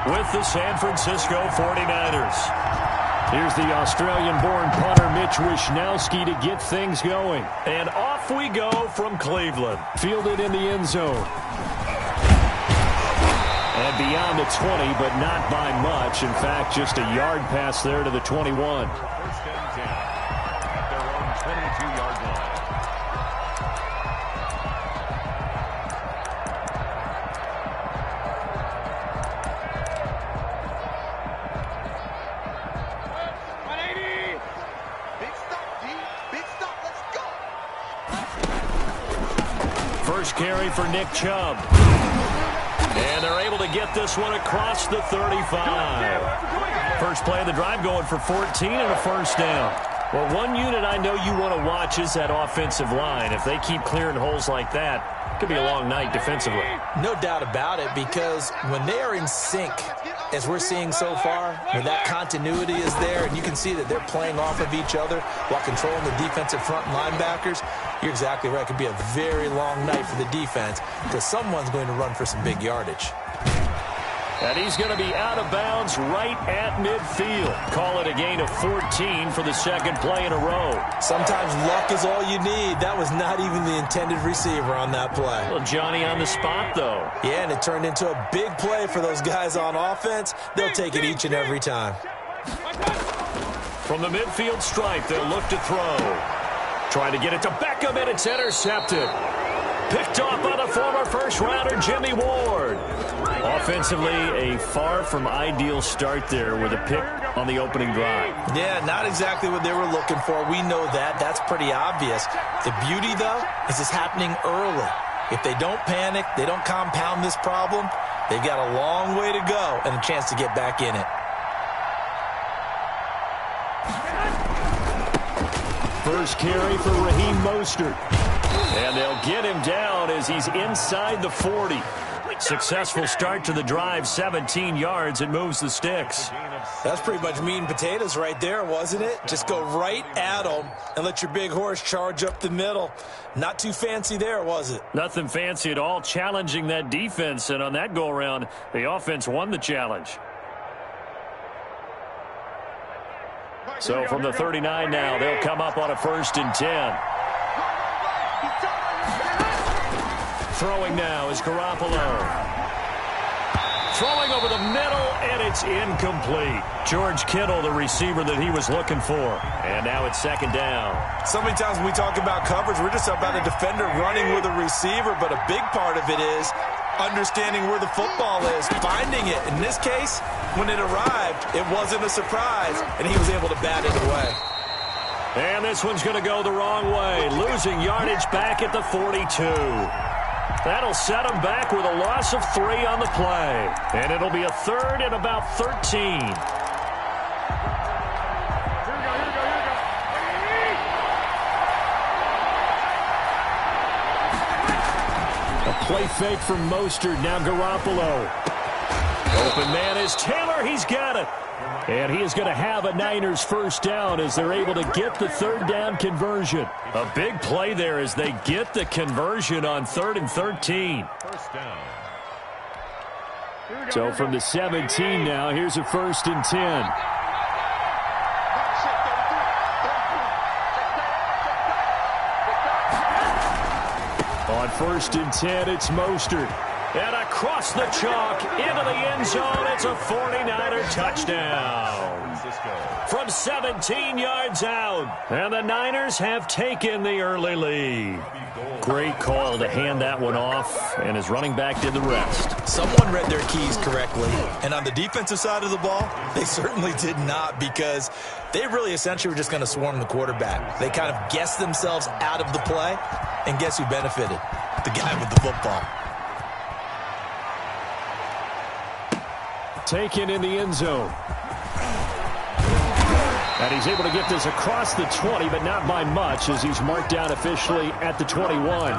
with the San Francisco 49ers. Here's the Australian-born punter Mitch Wishnowsky to get things going. And off we go from Cleveland. Fielded in the end zone. And beyond the 20, but not by much. In fact, just a yard pass there to the 21. First and 10 at their own 22-yard line. First carry for Nick Chubb. And they're able to get this one across the 35. First play of the drive going for 14 and a first down. Well, one unit I know you want to watch is that offensive line. If they keep clearing holes like that, it could be a long night defensively. No doubt about it, because when they are in sync, as we're seeing so far, when that continuity is there, and you can see that they're playing off of each other while controlling the defensive front linebackers, you're exactly right. It could be a very long night for the defense because someone's going to run for some big yardage. And he's going to be out of bounds right at midfield. Call it a gain of 14 for the second play in a row. Sometimes luck is all you need. That was not even the intended receiver on that play. Well, Johnny on the spot, though. Yeah, and it turned into a big play for those guys on offense. They'll take it each and every time. From the midfield stripe, they'll look to throw. Trying to get it to Beckham, and it's intercepted. Picked off by the former first-rounder Jimmy Ward. Offensively, a far from ideal start there with a pick on the opening drive. Yeah, not exactly what they were looking for. We know that. That's pretty obvious. The beauty, though, is it's happening early. If they don't panic, they don't compound this problem, they've got a long way to go and a chance to get back in it. First carry for Raheem Mostert. And they'll get him down as he's inside the 40. Successful start to the drive, 17 yards. It moves the sticks. That's pretty much meat and potatoes right there, wasn't it? Just go right at them and let your big horse charge up the middle. Not too fancy there, was it? Nothing fancy at all, challenging that defense. And on that go-around, the offense won the challenge. So from the 39 now, they'll come up on a 1st and 10. Throwing now is Garoppolo. Throwing over the middle, and it's incomplete. George Kittle, the receiver that he was looking for. And now it's 2nd down. So many times when we talk about coverage, we're just about a defender running with a receiver, but a big part of it is understanding where the football is, finding it. In this case, when it arrived, it wasn't a surprise, and he was able to bat it away. And this one's going to go the wrong way, losing yardage back at the 42. That'll set him back with a loss of 3 on the play. And it'll be a 3rd and about 13. A play fake from Mostert. Now Garoppolo. Open man is Taylor. He's got it. And he is going to have a Niners first down as they're able to get the 3rd down conversion. A big play there as they get the conversion on 3rd and 13. First down. So from the 17 now, here's a 1st and 10. On 1st and 10, it's Mostert. And across the chalk, into the end zone, it's a 49er touchdown. From 17 yards out, and the Niners have taken the early lead. Great call to hand that one off, and his running back did the rest. Someone read their keys correctly, and on the defensive side of the ball, they certainly did not, because they really essentially were just going to swarm the quarterback. They kind of guessed themselves out of the play, and guess who benefited? The guy with the football. Taken in the end zone. And he's able to get this across the 20, but not by much, as he's marked down officially at the 21.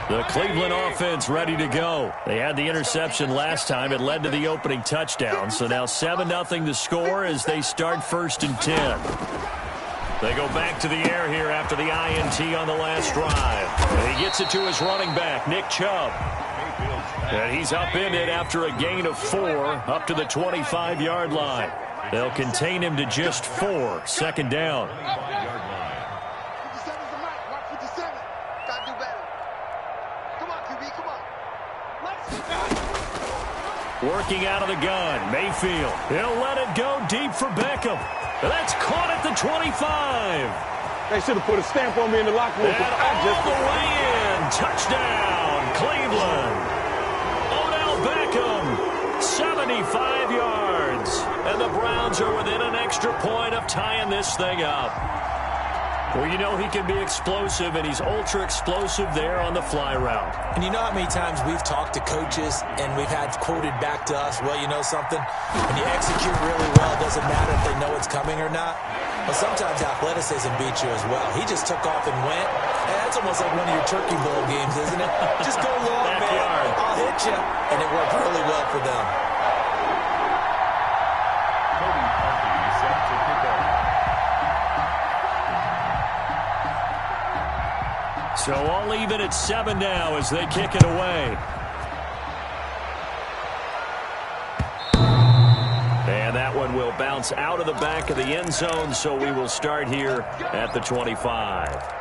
The Cleveland offense ready to go. They had the interception last time. It led to the opening touchdown. So now 7-0 the score as they start 1st and 10. They go back to the air here after the INT on the last drive. And he gets it to his running back, Nick Chubb. And he's upended after a gain of 4 up to the 25-yard line. They'll contain him to just 4, second down. Working out of the gun, Mayfield. He'll let it go deep for Beckham. That's caught at the 25. They should have put a stamp on me in the locker room. And all the way in. Touchdown, Cleveland. Odell Beckham, 75 yards. And the Browns are within an extra point of tying this thing up. Well, you know he can be explosive, and he's ultra-explosive there on the fly route. And you know how many times we've talked to coaches and we've had quoted back to us, well, you know something? When you execute really well, it doesn't matter if they know it's coming or not. But sometimes athleticism beats you as well. He just took off and went. And that's almost like one of your Turkey Bowl games, isn't it? Just go long, man. I'll hit you. And it worked really well for them. So all even at 7 now as they kick it away. And that one will bounce out of the back of the end zone, so we will start here at the 25.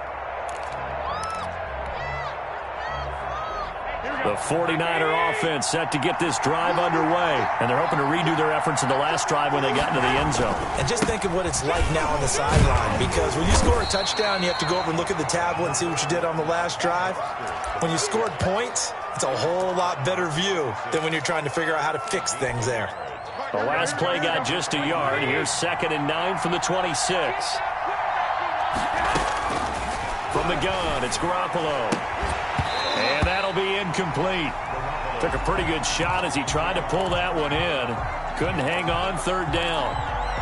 The 49er offense set to get this drive underway, and they're hoping to redo their efforts in the last drive when they got into the end zone. And just think of what it's like now on the sideline, because when you score a touchdown, you have to go over and look at the tablet and see what you did on the last drive. When you scored points, it's a whole lot better view than when you're trying to figure out how to fix things there. The last play got just a yard. Here's 2nd and 9 from the 26. From the gun, it's Garoppolo. And that'll be incomplete. Took a pretty good shot as he tried to pull that one in. Couldn't hang on, 3rd down.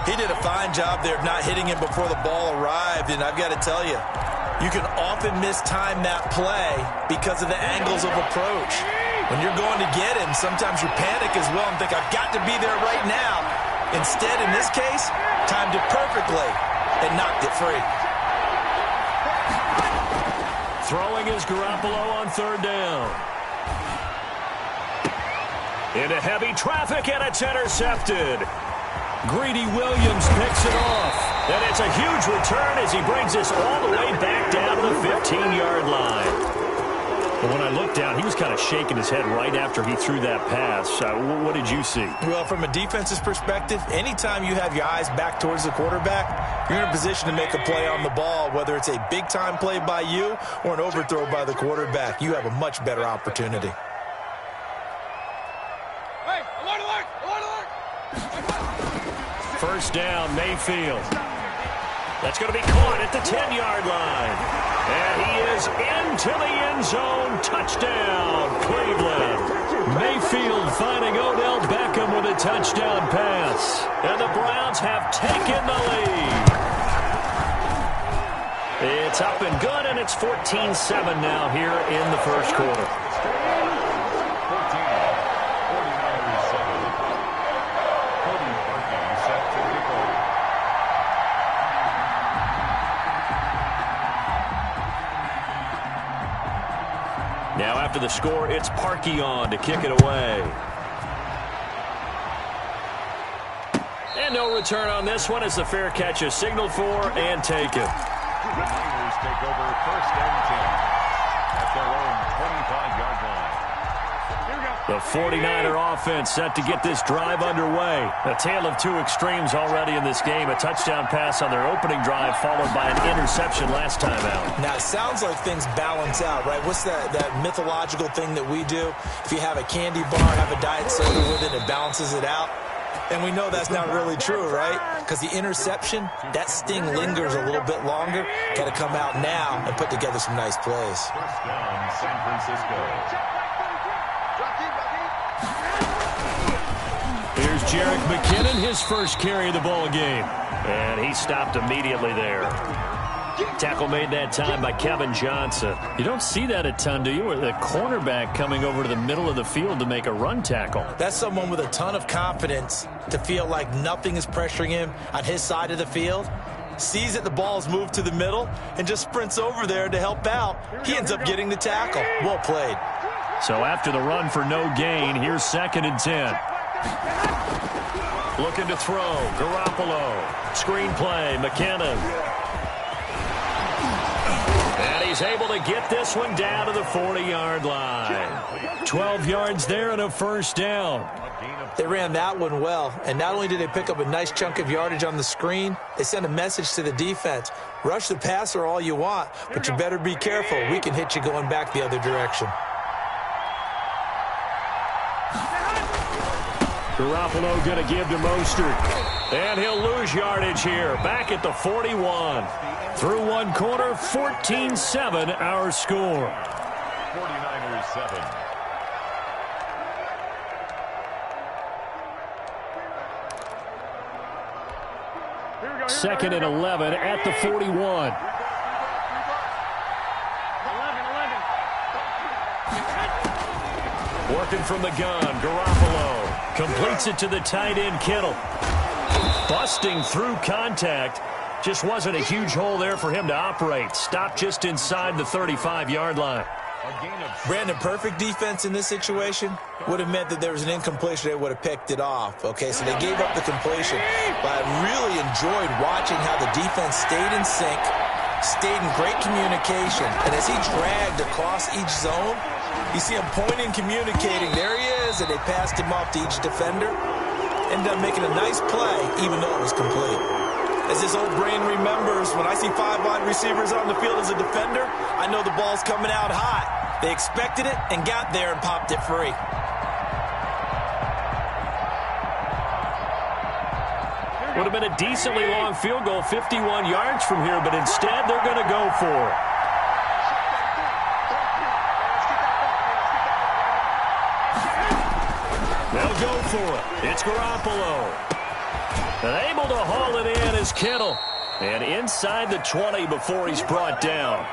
He did a fine job there of not hitting him before the ball arrived, and I've got to tell you, you can often mistime that play because of the angles of approach. When you're going to get him, sometimes you panic as well and think, I've got to be there right now. Instead, in this case, timed it perfectly and knocked it free. Throwing is Garoppolo on 3rd down. Into heavy traffic, and it's intercepted. Greedy Williams picks it off. And it's a huge return as he brings us all the way back down to the 15-yard line. But when I looked down, he was kind of shaking his head right after he threw that pass. What did you see? Well, from a defense's perspective, anytime you have your eyes back towards the quarterback, you're in a position to make a play on the ball, whether it's a big-time play by you or an overthrow by the quarterback. You have a much better opportunity. Hey, alert, alert, alert, alert. First down, Mayfield. That's going to be caught at the 10-yard line. And he is into the end zone. Touchdown, Cleveland. Mayfield finding Odell Beckham with a touchdown pass. And the Browns have taken the lead. It's up and good, and it's 14-7 now here in the first quarter. Now after the score, it's Parkey on to kick it away. And no return on this one as the fair catch is signaled for and taken. The Niners take over 1st and 10 at their own 25-yard line. The 49er offense set to get this drive underway. A tale of 2 extremes already in this game. A touchdown pass on their opening drive followed by an interception last time out. Now, it sounds like things balance out, right? What's that mythological thing that we do? If you have a candy bar, have a diet soda with it, it balances it out. And we know that's not really true, right? Because the interception, that sting lingers a little bit longer. Got to come out now and put together some nice plays. First down, San Francisco. Here's Jerick McKinnon, his first carry of the ball game. And he stopped immediately there. Tackle made that time by Kevin Johnson. You don't see that a ton, do you? Or the cornerback coming over to the middle of the field to make a run tackle. That's someone with a ton of confidence to feel like nothing is pressuring him on his side of the field. sees that the ball's moved to the middle, and just sprints over there to help out. He ends up getting the tackle. Well played. So after the run for no gain, here's 2nd and 10. Looking to throw. Garoppolo. Screen play. McKinnon. And he's able to get this one down to the 40-yard line. 12 yards there and a first down. They ran that one well, and not only did they pick up a nice chunk of yardage on the screen, they sent a message to the defense. Rush the passer all you want, but you better be careful. We can hit you going back the other direction. Garoppolo going to give to Mostert. And he'll lose yardage here. Back at the 41. Through one quarter, 14-7 our score. 49ers 7. Second and 11 at the 41. Working from the gun, Garoppolo completes it to the tight end, Kittle. Busting through contact. Just wasn't a huge hole there for him to operate. Stopped just inside the 35-yard line. Brandon, perfect defense in this situation would have meant that there was an incompletion. They would have picked it off. Okay, so they gave up the completion. But I really enjoyed watching how the defense stayed in sync, stayed in great communication. And as he dragged across each zone, you see him pointing, communicating. There he is, and they passed him off to each defender. Ended up making a nice play, even though it was complete. As this old brain remembers, when I see 5 wide receivers on the field as a defender, I know the ball's coming out hot. They expected it and got there and popped it free. Would have been a decently long field goal, 51 yards from here, but instead they're going to go for it. They'll go for it. It's Garoppolo. And able to haul it in is Kittle. And inside the 20 before he's brought down.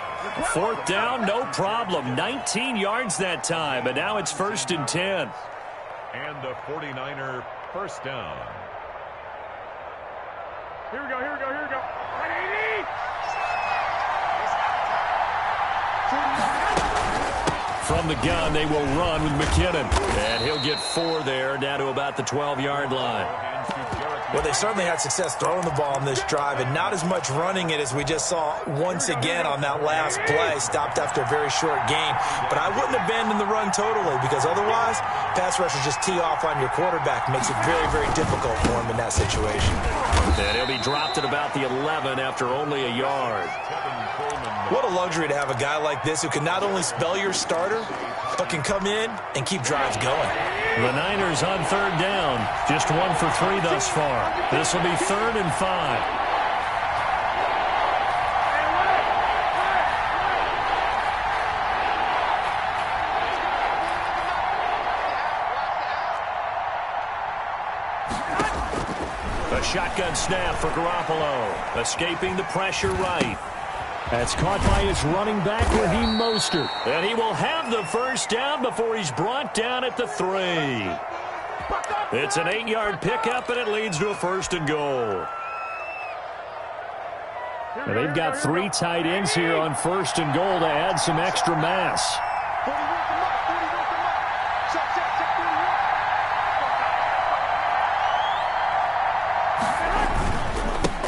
4th down, no problem. 19 yards that time, and now it's 1st and 10. And a 49er first down. Here we go. From the gun, they will run with McKinnon. And he'll get 4 there, down to about the 12-yard line. Well, they certainly had success throwing the ball on this drive, and not as much running it as we just saw once again on that last play. Stopped after a very short gain. But I wouldn't abandon the run totally, because otherwise, pass rushers just tee off on your quarterback. Makes it very, very difficult for him in that situation. And he'll be dropped at about the 11 after only a yard. What a luxury to have a guy like this who can not only spell your starter, but can come in and keep drives going. The Niners on 3rd down. Just 1 for 3 thus far. This will be 3rd and 5. A shotgun snap for Garoppolo. Escaping the pressure right. That's caught by his running back, Raheem Mostert. And he will have the first down before he's brought down at the 3. It's an 8-yard pickup, and it leads to a 1st and goal. And they've got 3 tight ends here on 1st and goal to add some extra mass.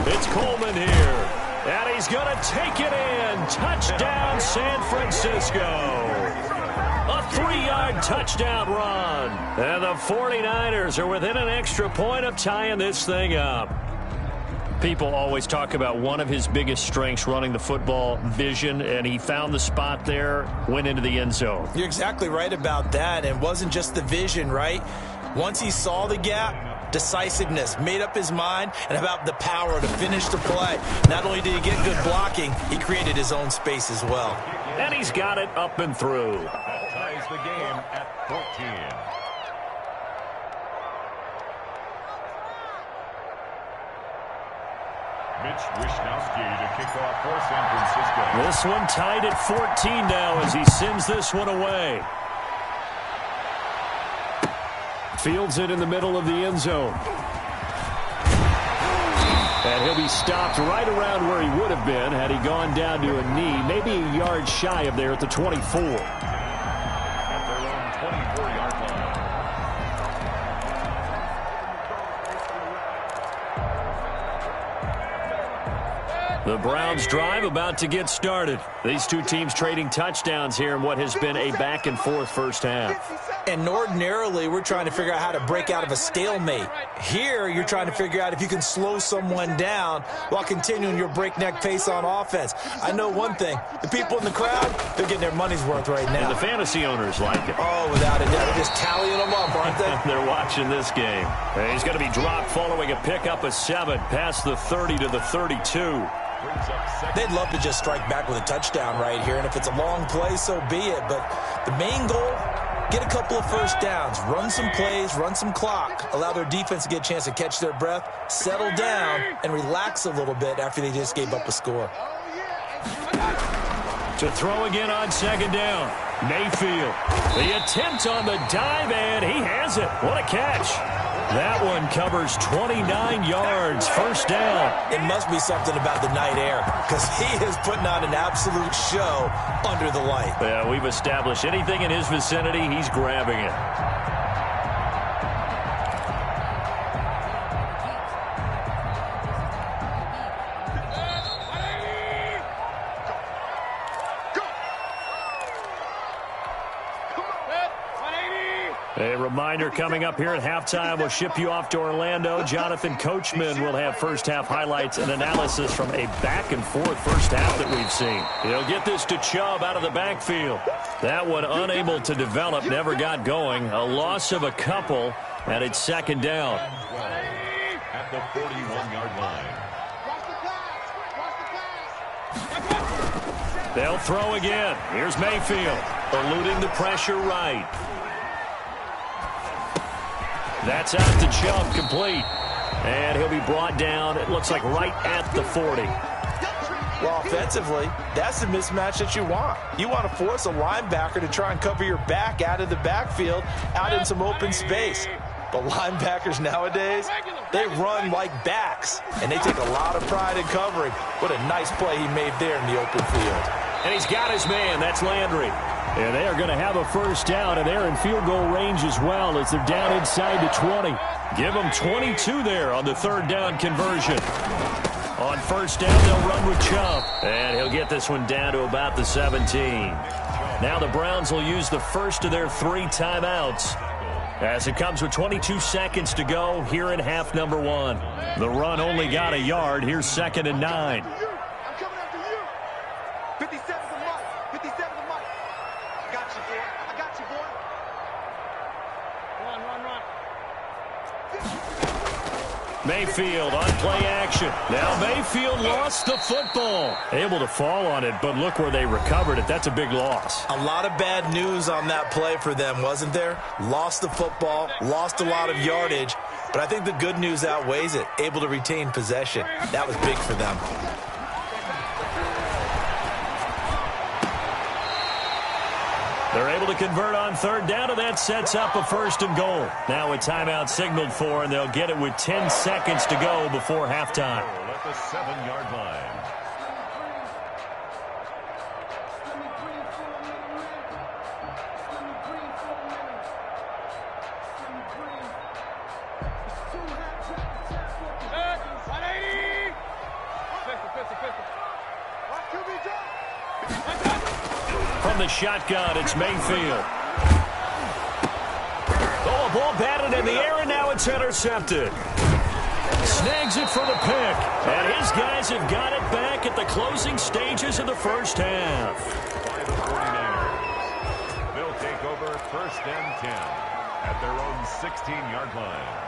It's Coleman here. And he's going to take it in. Touchdown, San Francisco. A 3-yard touchdown run. And the 49ers are within an extra point of tying this thing up. People always talk about one of his biggest strengths running the football, vision, and he found the spot there, went into the end zone. You're exactly right about that. And it wasn't just the vision, right? Once he saw the gap, decisiveness, made up his mind, and about the power to finish the play. Not only did he get good blocking, he created his own space as well. And he's got it up and through. That ties the game at 14. Mitch Wishnowsky to kick off for San Francisco. This one tied at 14 now as he sends this one away. Fields it in the middle of the end zone. And he'll be stopped right around where he would have been had he gone down to a knee, maybe a yard shy of there at the 24. At their own 24-yard line. The Browns drive about to get started. These two teams trading touchdowns here in what has been a back-and-forth first half. And ordinarily, we're trying to figure out how to break out of a stalemate. Here, you're trying to figure out if you can slow someone down while continuing your breakneck pace on offense. I know one thing. The people in the crowd, they're getting their money's worth right now. And the fantasy owners like it. Oh, without a doubt. They're just tallying them up, aren't they? They're watching this game. And he's going to be dropped following a pickup of 7 past the 30 to the 32. They'd love to just strike back with a touchdown right here, and if it's a long play, so be it. But the main goal, get a couple of first downs, run some plays, run some clock, allow their defense to get a chance to catch their breath, settle down, and relax a little bit after they just gave up a score. To throw again on second down. Mayfield. The attempt on the dive, and he has it. What a catch. That one covers 29 yards, first down. It must be something about the night air, because he is putting on an absolute show under the light. Yeah, we've established anything in his vicinity, he's grabbing it. A reminder coming up here at halftime, we'll ship you off to Orlando. Jonathan Coachman will have first-half highlights and analysis from a back-and-forth first half that we've seen. He'll get this to Chubb out of the backfield. That one unable to develop, never got going. A loss of a couple, and it's second down. At the 41-yard line. They'll throw again. Here's Mayfield, eluding the pressure right. That's out to Chubb, complete. And he'll be brought down, it looks like right at the 40. Well, offensively, that's the mismatch that you want. You want to force a linebacker to try and cover your back out of the backfield, out in some open space. But linebackers nowadays, they run like backs, and they take a lot of pride in covering. What a nice play he made there in the open field. And he's got his man, that's Landry. And they are going to have a first down, and they're in field goal range as well as they're down inside the 20. Give them 22 there on the third down conversion. On first down, they'll run with Chubb. And he'll get this one down to about the 17. Now the Browns will use the first of their 3 timeouts as it comes with 22 seconds to go here in half number 1. The run only got a yard. Here's 2nd and 9. Mayfield on play action. Now Mayfield lost the football. Able to fall on it, but look where they recovered it. That's a big loss. A lot of bad news on that play for them, wasn't there? Lost the football, lost a lot of yardage, but I think the good news outweighs it. Able to retain possession. That was big for them. They're able to convert on third down, and that sets up a 1st and goal. Now a timeout signaled for, and they'll get it with 10 seconds to go before halftime. At the 7-yard line. From the shotgun, it's Mayfield. Oh, a ball batted in the air, and now it's intercepted. Snags it for the pick. And his guys have got it back at the closing stages of the first half. By the 49ers. They'll take over 1st and 10 at their own 16-yard line.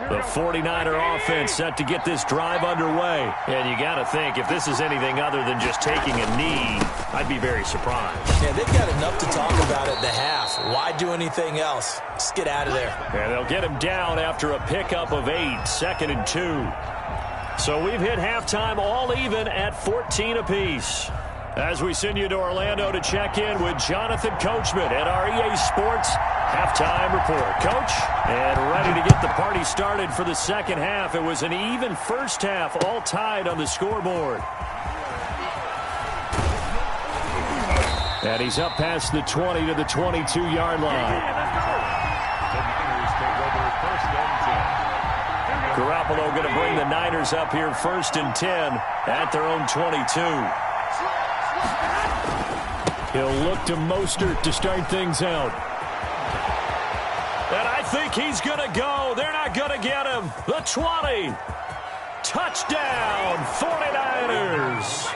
The 49er offense set to get this drive underway. And you got to think, if this is anything other than just taking a knee, I'd be very surprised. Yeah, they've got enough to talk about at the half. Why do anything else? Just get out of there. And they'll get him down after a pickup of 8, 2nd and 2. So we've hit halftime all even at 14 apiece. As we send you to Orlando to check in with Jonathan Coachman at our EA Sports Halftime Report. Coach, and ready to get the party started for the second half. It was an even first half, all tied on the scoreboard. And he's up past the 20 to the 22-yard line. The Niners take over first and 10. Garoppolo going to bring the Niners up here first and 10 at their own 22. He'll look to Mostert to start things out. And I think he's going to go. They're not going to get him. The 20. Touchdown, 49ers.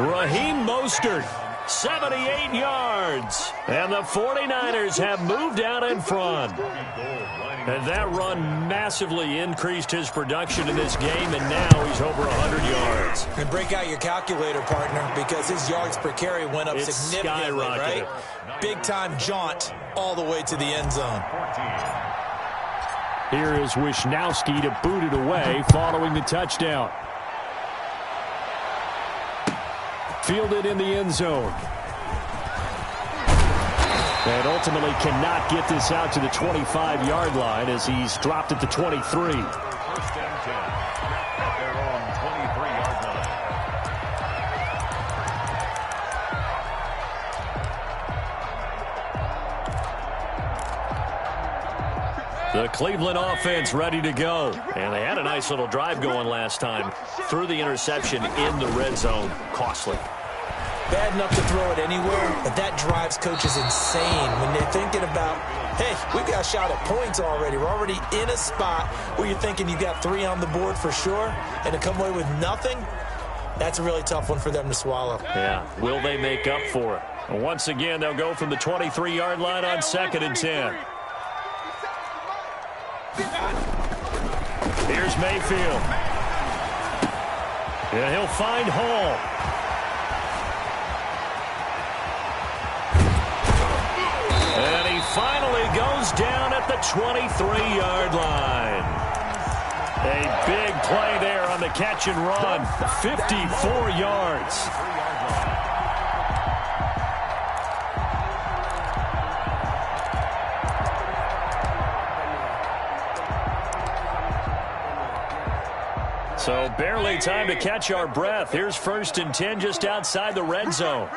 Raheem Mostert, 78 yards. And the 49ers have moved out in front. And that run massively increased his production in this game, and now he's over 100 yards. And break out your calculator, partner, because his yards per carry went up significantly, right? Big-time jaunt all the way to the end zone. Here is Wishnowski to boot it away following the touchdown. Fielded in the end zone. And ultimately cannot get this out to the 25-yard line as he's dropped at the 23. First and 10 at their own 23-yard line. The Cleveland offense ready to go. And they had a nice little drive going last time. Threw the interception in the red zone. Costly. Bad enough to throw it anywhere, but that drives coaches insane when they're thinking about, hey, we got a shot at points already. We're already in a spot where you're thinking you got 3 on the board for sure, and to come away with nothing, that's a really tough one for them to swallow. Yeah, will they make up for it? And once again, they'll go from the 23-yard line on 2nd and 10. Here's Mayfield. And he'll find Hall. And he finally goes down at the 23-yard line. A big play there on the catch and run. 54 yards. So barely time to catch our breath. Here's 1st and 10 just outside the red zone.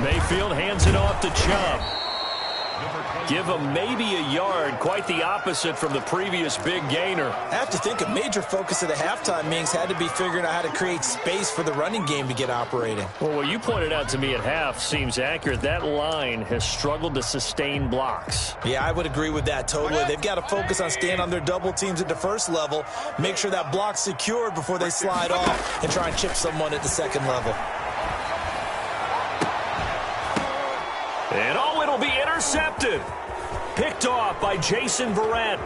Mayfield hands it off to Chubb. Give him maybe a yard, quite the opposite from the previous big gainer. I have to think a major focus of the halftime meetings had to be figuring out how to create space for the running game to get operating. Well, what you pointed out to me at half seems accurate. That line has struggled to sustain blocks. Yeah, I would agree with that totally. They've got to focus on staying on their double teams at the first level, make sure that block's secured before they slide off and try and chip someone at the second level. And oh, it'll be intercepted. Picked off by Jason Verrett.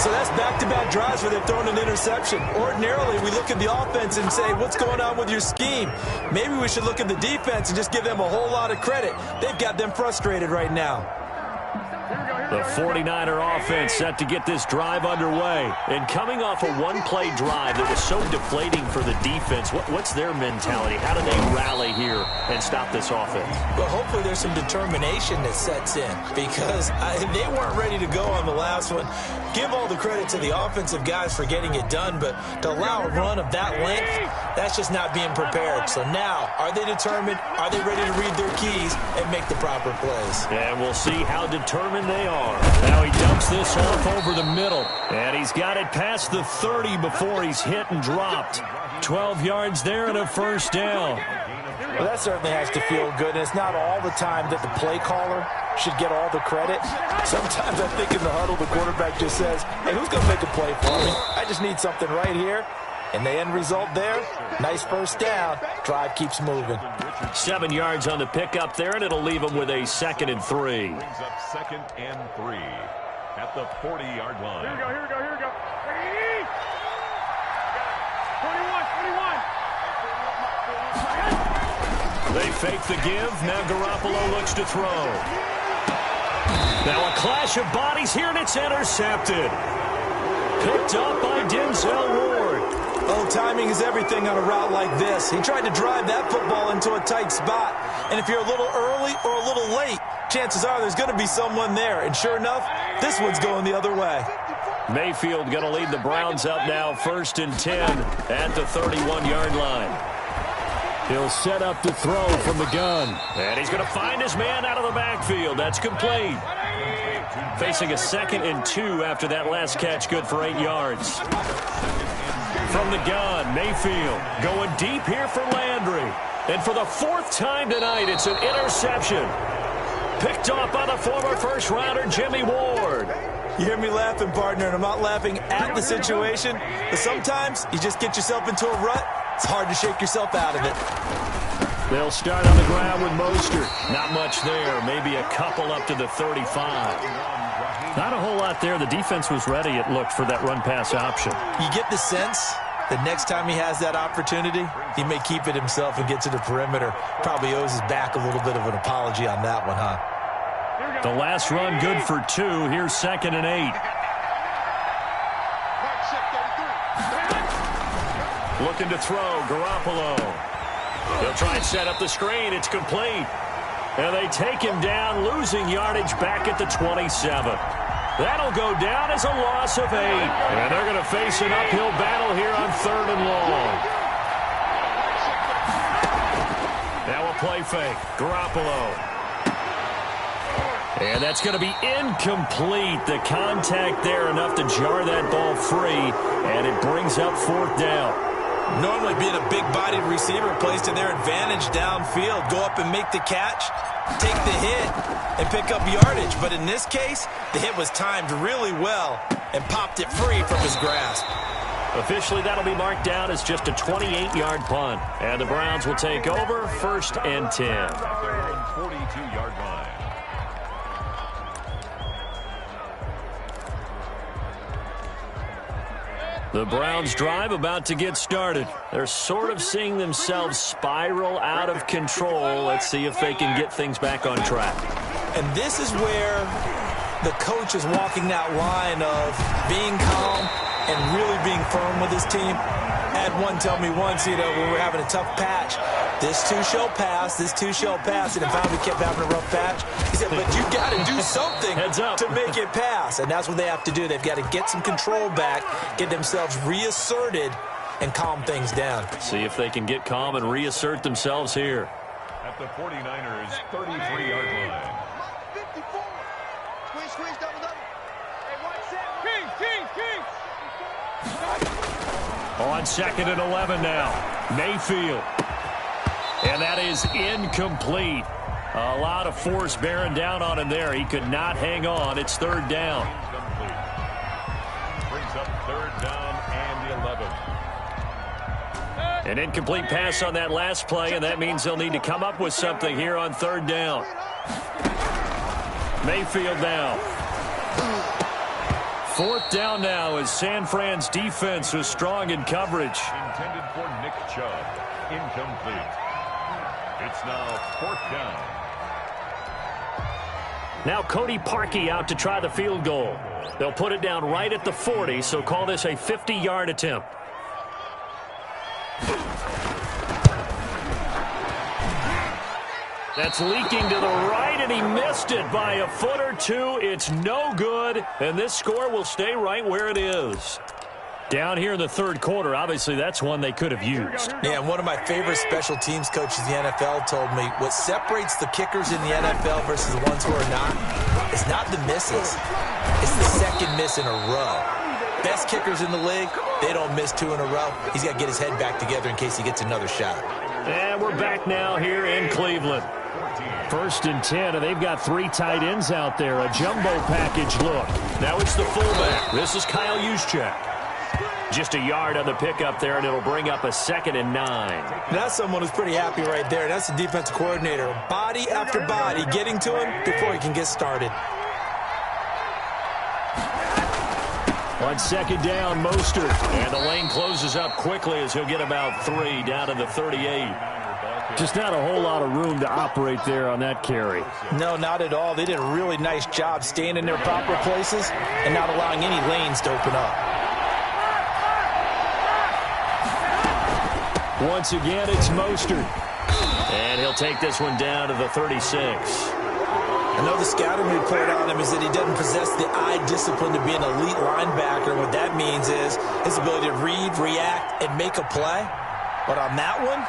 So that's back-to-back drives where they've thrown an interception. Ordinarily, we look at the offense and say, what's going on with your scheme? Maybe we should look at the defense and just give them a whole lot of credit. They've got them frustrated right now. The 49er offense set to get this drive underway. And coming off a one-play drive that was so deflating for the defense, what's their mentality? How do they rally here and stop this offense? Well, hopefully there's some determination that sets in because they weren't ready to go on the last one. Give all the credit to the offensive guys for getting it done, but to allow a run of that length, that's just not being prepared. So now, are they determined? Are they ready to read their keys and make the proper plays? And we'll see how determined they are. Now he dumps this off over the middle. And he's got it past the 30 before he's hit and dropped. 12 yards there and a first down. Well, that certainly has to feel good. And it's not all the time that the play caller should get all the credit. Sometimes I think in the huddle, the quarterback just says, hey, who's going to make a play for me? I just need something right here. And the end result there, nice first down. Drive keeps moving. 7 yards on the pickup there, and it'll leave him with a 2nd and 3. Brings up 2nd and 3 at the 40-yard line. Here we go, here we go, here we go. 21. They fake the give. Now Garoppolo looks to throw. Now a clash of bodies here, and it's intercepted. Picked up by Denzel Ward. Oh, timing is everything on a route like this. He tried to drive that football into a tight spot. And if you're a little early or a little late, chances are there's going to be someone there. And sure enough, this one's going the other way. Mayfield going to lead the Browns up now, 1st and 10 at the 31-yard line. He'll set up to throw from the gun. And he's going to find his man out of the backfield. That's complete. Facing a 2nd and 2 after that last catch, good for 8 yards. From the gun, Mayfield going deep here for Landry. And for the 4th time tonight, it's an interception. Picked off by the former first-rounder, Jimmy Ward. You hear me laughing, partner, and I'm not laughing at the situation. But sometimes you just get yourself into a rut. It's hard to shake yourself out of it. They'll start on the ground with Mostert. Not much there. Maybe a couple up to the 35. Not a whole lot there. The defense was ready, it looked, for that run-pass option. You get the sense that next time he has that opportunity, he may keep it himself and get to the perimeter. Probably owes his back a little bit of an apology on that one, huh? The last run good for 2. Here's 2nd and 8. Looking to throw, Garoppolo. He'll try and set up the screen. It's complete. And they take him down, losing yardage back at the 27. That'll go down as a loss of 8. And they're going to face an uphill battle here on 3rd and long. Now a play fake. Garoppolo. And that's going to be incomplete. The contact there enough to jar that ball free. And it brings up 4th down. Normally being a big-bodied receiver plays to their advantage downfield. Go up and make the catch, take the hit, and pick up yardage. But in this case, the hit was timed really well and popped it free from his grasp. Officially, that'll be marked down as just a 28-yard punt. And the Browns will take over, 1st and 10. 42-yard line. The Browns drive about to get started. They're sort of seeing themselves spiral out of control. Let's see if they can get things back on track. And this is where the coach is walking that line of being calm and really being firm with his team. I had one tell me once, when we're having a tough patch, this too shall pass, this too shall pass, and if we kept having a rough patch, he said, but you got to do something to make it pass, and that's what they have to do. They've got to get some control back, get themselves reasserted, and calm things down. See if they can get calm and reassert themselves here. At the 49ers' 33-yard line. Squeeze, double. Hey, one set. King. On 2nd and 11 now. Mayfield. And that is incomplete. A lot of force bearing down on him there. He could not hang on. It's 3rd down. Brings up 3rd down and 11. An incomplete pass on that last play, and that means they'll need to come up with something here on 3rd down. Mayfield now. 4th down now as San Fran's defense was strong in coverage. Intended for Nick Chubb. Incomplete. It's now 4th down. Now Cody Parkey out to try the field goal. They'll put it down right at the 40, so call this a 50-yard attempt. That's leaking to the right, and he missed it by a foot or two. It's no good, and this score will stay right where it is. Down here in the 3rd quarter, obviously that's one they could have used. Yeah, and one of my favorite special teams coaches in the NFL told me what separates the kickers in the NFL versus the ones who are not is not the misses. It's the 2nd miss in a row. Best kickers in the league, they don't miss 2 in a row. He's got to get his head back together in case he gets another shot. And we're back now here in Cleveland. 1st and 10, and they've got 3 tight ends out there. A jumbo package look. Now it's the fullback. This is Kyle Juszczyk. Just a yard on the pickup there, and it'll bring up a 2nd and 9. That's someone who's pretty happy right there. That's the defensive coordinator. Body after body getting to him before he can get started. On 2nd down, Mostert. And the lane closes up quickly as he'll get about 3 down to the 38. Just not a whole lot of room to operate there on that carry. No, not at all. They did a really nice job staying in their proper places and not allowing any lanes to open up. Once again, it's Mostert. And he'll take this one down to the 36. I know the scouting report on him is that he doesn't possess the eye discipline to be an elite linebacker. What that means is his ability to read, react, and make a play. But on that one,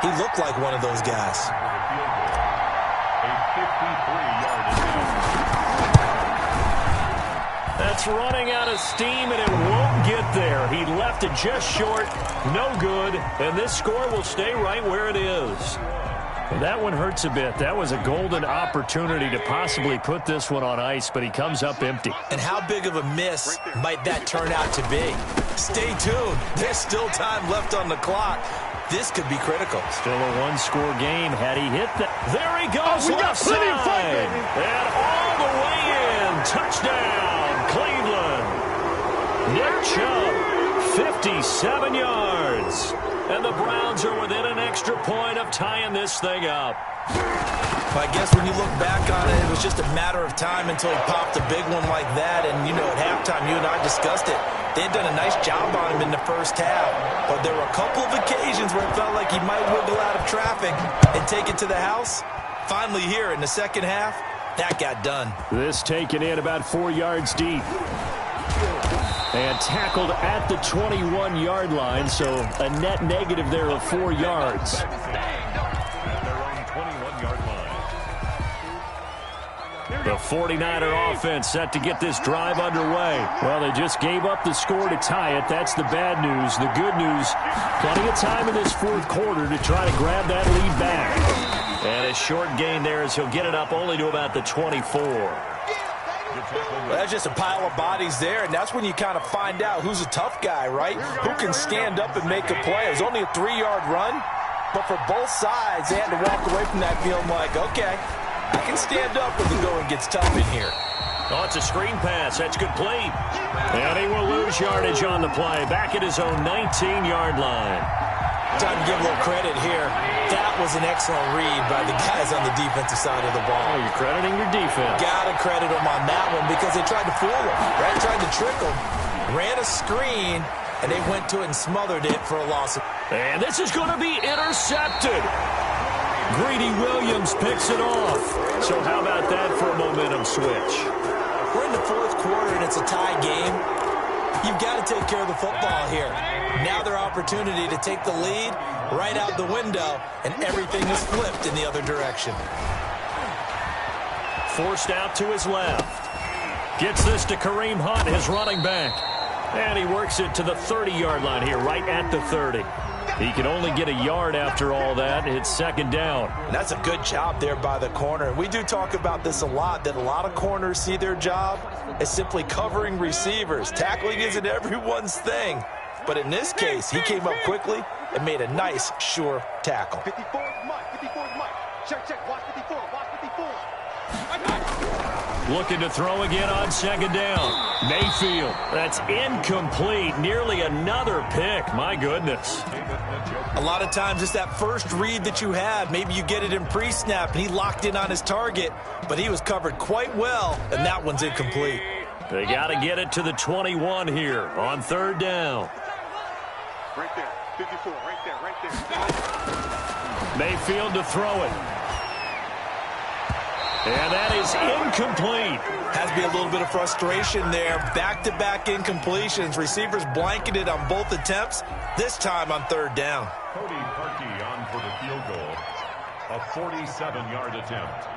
he looked like one of those guys. A 53-yard attempt. That's running out of steam, and it won't get there. He left it just short. No good. And this score will stay right where it is. Well, that one hurts a bit. That was a golden opportunity to possibly put this one on ice, but he comes up empty. And how big of a miss might that turn out to be? Stay tuned. There's still time left on the clock. This could be critical. Still a one-score game. Had he hit that, there he goes, we got left plenty of fight, side. baby. And all the way in. Touchdown, Cleveland. Nick Chubb, 57 yards. And the Browns are within an extra point of tying this thing up. I guess when you look back on it, it was just a matter of time until he popped a big one like that. And, you know, at halftime, you and I discussed it. They had done a nice job on him in the first half. But there were a couple of occasions where it felt like he might wiggle out of traffic and take it to the house. Finally here in the second half, that got done. This taken in about 4 yards deep. And tackled at the 21-yard line, so a net negative there of 4 yards. At their own 21-yard line. The 49er offense set to get this drive underway. Well, they just gave up the score to tie it. That's the bad news. The good news, plenty of time in this fourth quarter to try to grab that lead back. And a short gain there as he'll get it up only to about the 24. Well, that's just a pile of bodies there, and that's when you kind of find out who's a tough guy, right? Who can stand up and make a play. It was only a 3-yard run, but for both sides, they had to walk away from that feeling like, okay, I can stand up when the going gets tough in here. Oh, it's a screen pass. That's complete. And he will lose yardage on the play. Back at his own 19-yard line. Time to give a little credit here. That was an excellent read by the guys on the defensive side of the ball. Oh, you're crediting your defense. Gotta credit them on that one because they tried to fool him, right? Tried to trick him. Ran a screen, and they went to it and smothered it for a loss. And this is going to be intercepted. Greedy Williams picks it off. So how about that for a momentum switch? We're in the fourth quarter, and it's a tie game. You've got to take care of the football here. Now their opportunity to take the lead right out the window, and everything is flipped in the other direction. Forced out to his left. Gets this to Kareem Hunt, his running back. And he works it to the 30-yard line here, right at the 30. He can only get a yard after all that. It's second down. And that's a good job there by the corner. We do talk about this a lot, that a lot of corners see their job as simply covering receivers. Tackling isn't everyone's thing. But in this case, he came up quickly and made a nice, sure tackle. 54 is Mike. 54 is Mike. Check. Watch 54. Watch 54. Looking to throw again on second down. Mayfield. That's incomplete. Nearly another pick. My goodness. A lot of times it's that first read that you have. Maybe you get it in pre-snap, and he locked in on his target, but he was covered quite well, and that one's incomplete. They got to get it to the 21 here on third down. Right there. 54. Right there. Mayfield to throw it. And that is incomplete. Has to be a little bit of frustration there. Back-to-back incompletions. Receivers blanketed on both attempts, this time on third down. Cody Parkey on for the field goal. A 47-yard attempt.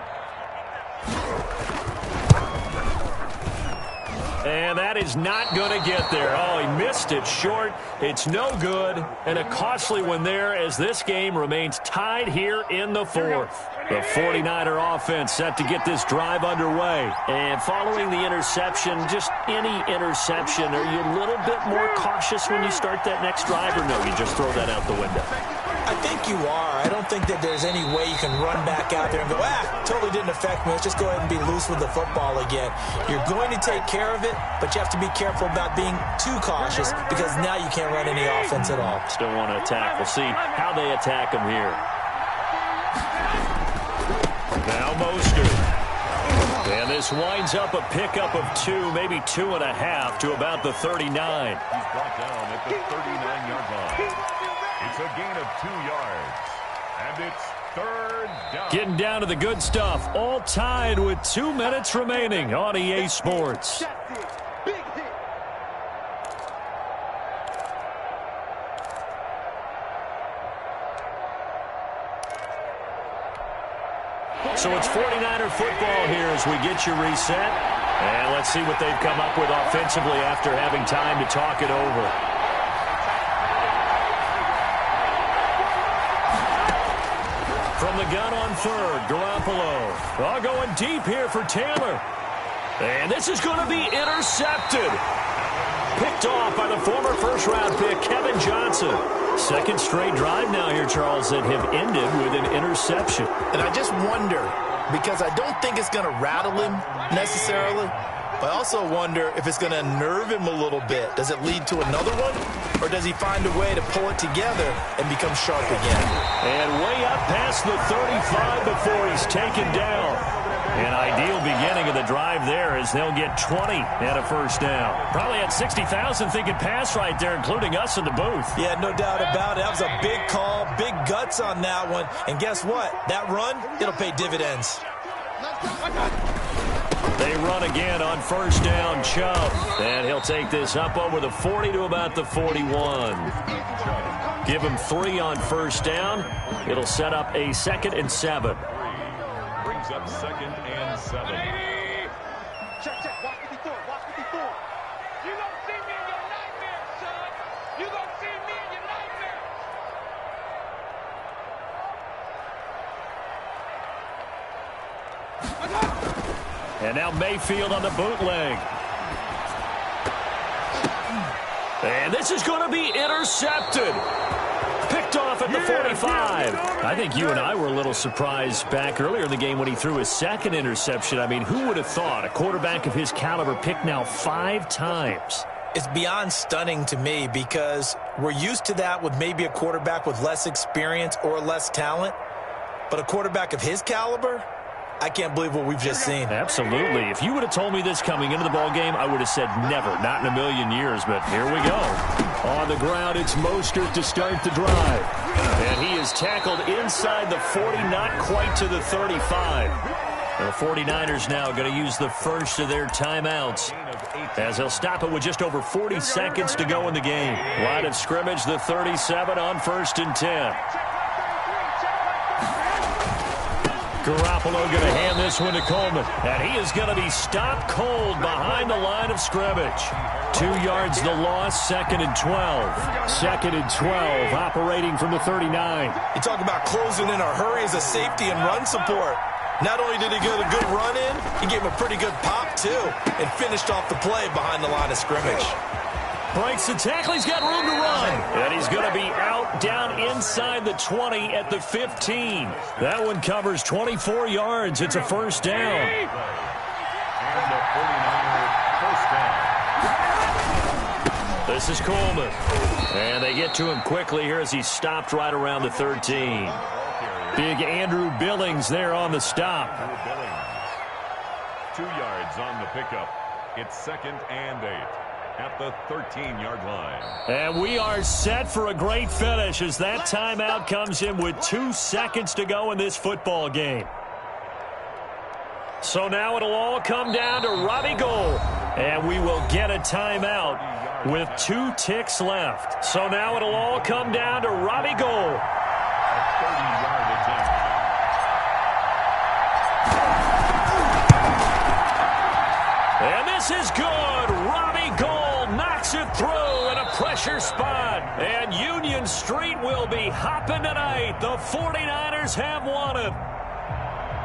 And that is not going to get there. Oh, he missed it short. It's no good. And a costly one there as this game remains tied here in the fourth. The 49er offense set to get this drive underway. And following the interception, just any interception, are you a little bit more cautious when you start that next drive, or no, you just throw that out the window? I think you are. I don't think that there's any way you can run back out there and go, totally didn't affect me. Let's just go ahead and be loose with the football again. You're going to take care of it, but you have to be careful about being too cautious because now you can't run any offense at all. Still want to attack. We'll see how they attack him here. Now Mostert. And this winds up a pickup of 2, maybe 2.5 to about the 39. He's brought down at the 39-yard line. It's a gain of 2 yards. And it's third down. Getting down to the good stuff. All tied with 2 minutes remaining on EA Sports. So it's 49er football here as we get you reset. And let's see what they've come up with offensively after having time to talk it over. From the gun on third, Garoppolo. All going deep here for Taylor. And this is going to be intercepted. Picked off by the former first-round pick, Kevin Johnson. Second straight drive now here, Charles, that have ended with an interception. And I just wonder, because I don't think it's going to rattle him necessarily, but I also wonder if it's going to unnerve him a little bit. Does it lead to another one? Or does he find a way to pull it together and become sharp again? And way up past the 35 before he's taken down. An ideal beginning of the drive there as they'll get 20 and a first down. Probably had 60,000 thinking pass right there, including us in the booth. Yeah, no doubt about it. That was a big call, big guts on that one. And guess what? That run, it'll pay dividends. They run again on first down, Chubb. And he'll take this up over the 40 to about the 41. Give him 3 on first down. It'll set up a 2nd and 7. Brings up 2nd and 7. Check, check. Watch 54. Watch 54. You don't see me in your nightmares, son. You don't see me in your nightmares. And now Mayfield on the bootleg. And this is going to be intercepted. Picked off at the 45. I think you and I were a little surprised back earlier in the game when he threw his 2nd interception. I mean, who would have thought a quarterback of his caliber picked now 5 times? It's beyond stunning to me because we're used to that with maybe a quarterback with less experience or less talent. But a quarterback of his caliber, I can't believe what we've just seen. Absolutely. If you would have told me this coming into the ball game, I would have said never, not in a million years. But here we go. On the ground, it's Mostert to start the drive. And he is tackled inside the 40, not quite to the 35. The 49ers now going to use the first of their timeouts as they'll stop it with just over 40 seconds to go in the game. Line of scrimmage, the 37 on 1st and 10. Garoppolo going to hand this one to Coleman. And he is going to be stopped cold behind the line of scrimmage. 2 yards the loss, 2nd and 12. 2nd and 12, operating from the 39. You talk about closing in a hurry as a safety and run support. Not only did he get a good run in, he gave him a pretty good pop, too, and finished off the play behind the line of scrimmage. Breaks the tackle. He's got room to run. And he's going to be out down inside the 20 at the 15. That one covers 24 yards. It's a first down. And the 49er first down. This is Coleman. And they get to him quickly here as he's stopped right around the 13. Big Andrew Billings there on the stop. 2 yards on the pickup. It's 2nd and 8. At the 13-yard line. And we are set for a great finish as that timeout comes in with 2 seconds to go in this football game. So now it'll all come down to Robbie Gould. And we will get a timeout with 2 ticks left. So now it'll all come down to Robbie Gould. A 30-yard attempt. And this is good. Robbie Gould knocks it through in a pressure spot. And Union Street will be hopping tonight. The 49ers have won it.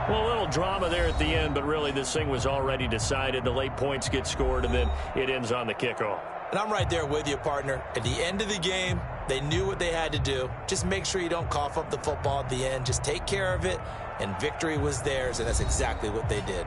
Well, a little drama there at the end, but really this thing was already decided. The late points get scored, and then it ends on the kickoff. And I'm right there with you, partner. At the end of the game, they knew what they had to do. Just make sure you don't cough up the football at the end. Just take care of it, and victory was theirs, and that's exactly what they did.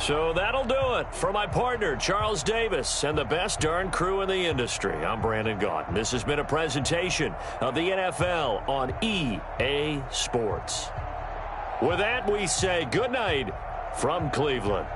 So that'll do it. For my partner, Charles Davis, and the best darn crew in the industry, I'm Brandon Gaudin. This has been a presentation of the NFL on EA Sports. With that, we say good night from Cleveland.